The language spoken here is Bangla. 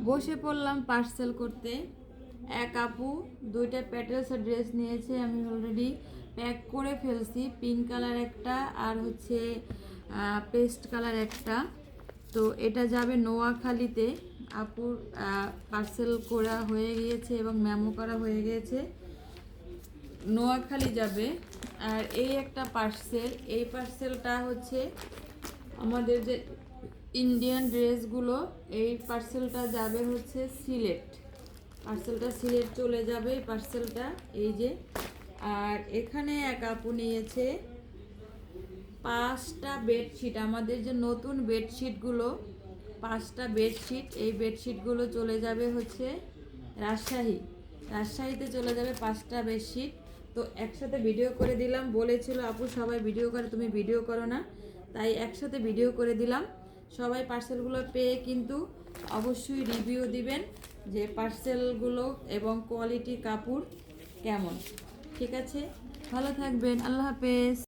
বসে পড়লাম পার্সেল করতে। এক আপু দুইটা প্যাটেলসের ড্রেস নিয়েছে, আমি অলরেডি প্যাক করে ফেলছি। পিঙ্ক কালার একটা আর হচ্ছে পেস্ট কালার একটা। তো এটা যাবে নোয়াখালীতে। আপুর পার্সেল করা হয়ে গিয়েছে এবং মেমো করা হয়ে গিয়েছে, নোয়াখালী যাবে। আর এই একটা পার্সেল, এই পার্সেলটা হচ্ছে আমাদের যে ইন্ডিয়ান ড্রেসগুলো, এই পার্সেলটা যাবে হচ্ছে সিলেট। পার্সেলটা সিলেট চলে যাবে এই পার্সেলটা, এই যে। আর এখানে এক আপু নিয়েছে 5টা বেডশিট, আমাদের যে নতুন বেডশিটগুলো, 5টা বেডশিট। এই বেডশিটগুলো চলে যাবে হচ্ছে রাজশাহীতে চলে যাবে 5টা বেডশিট। তো একসাথে ভিডিও করে দিলাম, বলেছিল আপু সবাই ভিডিও করে, তুমি ভিডিও করো না, তাই একসাথে ভিডিও করে দিলাম। সবাই পার্সেলগুলো পেয়ে কিন্তু অবশ্যই রিভিউ দিবেন যে পার্সেলগুলো এবং কোয়ালিটি কাপড় কেমন। ঠিক আছে, ভালো থাকবেন, আল্লাহ হাফেজ।